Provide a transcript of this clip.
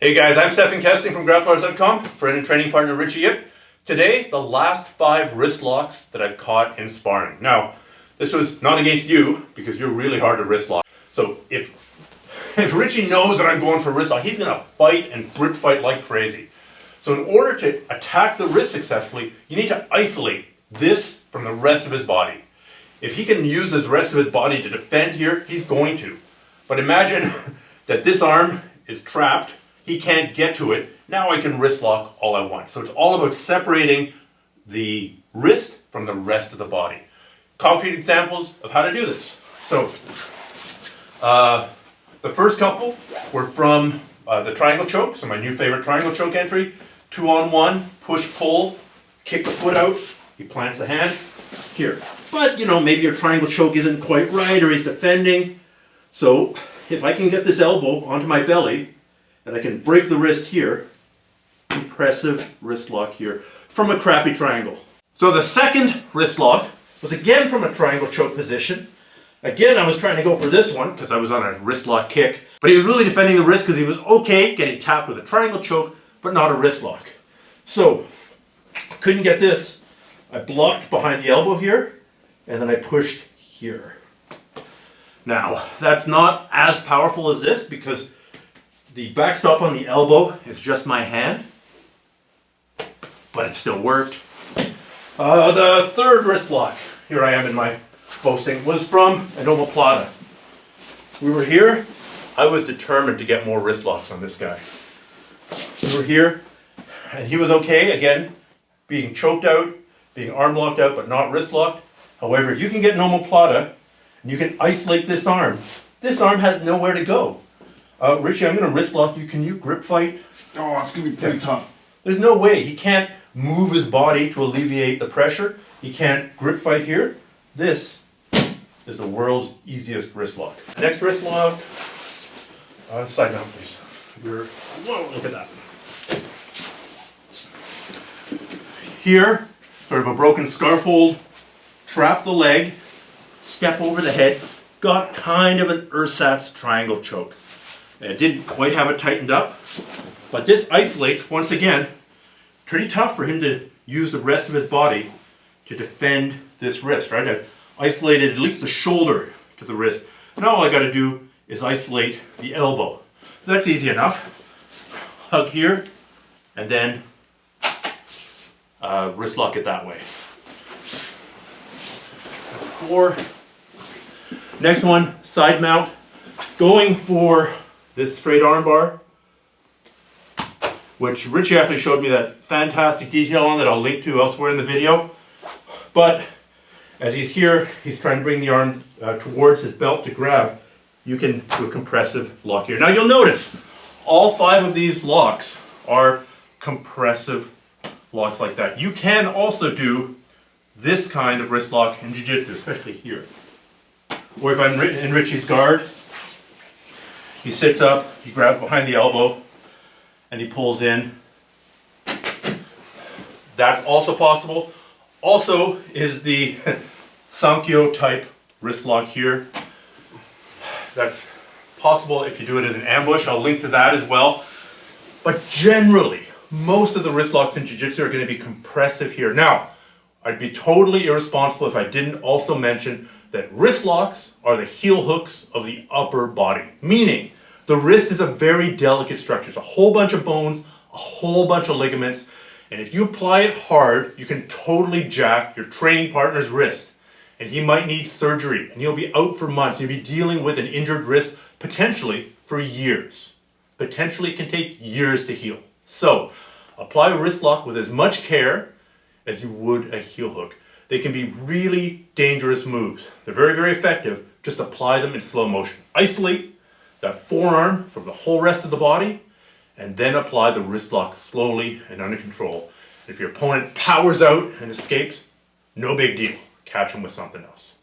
Hey guys, I'm Stephan Kesting from grapplers.com, friend and training partner Richie Yip. Today, the last 5 wrist locks that I've caught in sparring. Now, this was not against you, because you're really hard to wrist lock. So if Richie knows that I'm going for wrist lock, he's going to fight and grip fight like crazy. So in order to attack the wrist successfully, you need to isolate this from the rest of his body. If he can use the rest of his body to defend here, he's going to. But imagine that this arm is trapped. He can't get to it. Now I can wrist lock all I want. So it's all about separating the wrist from the rest of the body. Concrete examples of how to do this. So the first couple were from the triangle choke. So my new favorite triangle choke entry. 2-on-1, push-pull, kick the foot out. He plants the hand here. But maybe your triangle choke isn't quite right or he's defending. So if I can get this elbow onto my belly, and I can break the wrist here, impressive wrist lock here from a crappy triangle. So the second wrist lock was again from a triangle choke position. Again, I was trying to go for this one because I was on a wrist lock kick, but he was really defending the wrist because he was okay getting tapped with a triangle choke, but not a wrist lock. So, couldn't get this. I blocked behind the elbow here, and then I pushed here. Now, that's not as powerful as this because the backstop on the elbow is just my hand, but it still worked. The third wrist lock, here I am in my posting, was from an Omoplata. We were here. I was determined to get more wrist locks on this guy. We were here, and he was okay, again, being choked out, being arm locked out, but not wrist locked. However, if you can get an Omoplata, and you can isolate this arm has nowhere to go. Richie, I'm going to wrist lock you. Can you grip fight? Oh, it's going to be pretty tough. There's no way. He can't move his body to alleviate the pressure. He can't grip fight here. This is the world's easiest wrist lock. Next wrist lock. Side mount, please. Whoa, look at that. Here, sort of a broken scarf hold. Trap the leg. Step over the head. Got kind of an ersatz triangle choke. It didn't quite have it tightened up, but this isolates, once again, pretty tough for him to use the rest of his body to defend this wrist, right? I've isolated at least the shoulder to the wrist. Now all I got to do is isolate the elbow. So that's easy enough. Hug here, and then wrist lock it that way. 4. Next one, side mount. Going for this straight arm bar, which Richie actually showed me that fantastic detail on that I'll link to elsewhere in the video. But as he's here, he's trying to bring the arm towards his belt to grab. You can do a compressive lock here. Now you'll notice, all 5 of these locks are compressive locks like that. You can also do this kind of wrist lock in jiu-jitsu, especially here. Or if I'm in Richie's guard, he sits up, he grabs behind the elbow, and he pulls in. That's also possible. Also is the Sankyo type wrist lock here. That's possible if you do it as an ambush. I'll link to that as well. But generally, most of the wrist locks in jiu-jitsu are going to be compressive here. Now, I'd be totally irresponsible if I didn't also mention that wrist locks are the heel hooks of the upper body. Meaning, the wrist is a very delicate structure. It's a whole bunch of bones, a whole bunch of ligaments, and if you apply it hard, you can totally jack your training partner's wrist. And he might need surgery, and he'll be out for months. He'll be dealing with an injured wrist, potentially for years. Potentially it can take years to heal. So, apply a wrist lock with as much care as you would a heel hook. They can be really dangerous moves. They're very, very effective. Just apply them in slow motion. Isolate that forearm from the whole rest of the body, and then apply the wrist lock slowly and under control. If your opponent powers out and escapes, no big deal. Catch him with something else.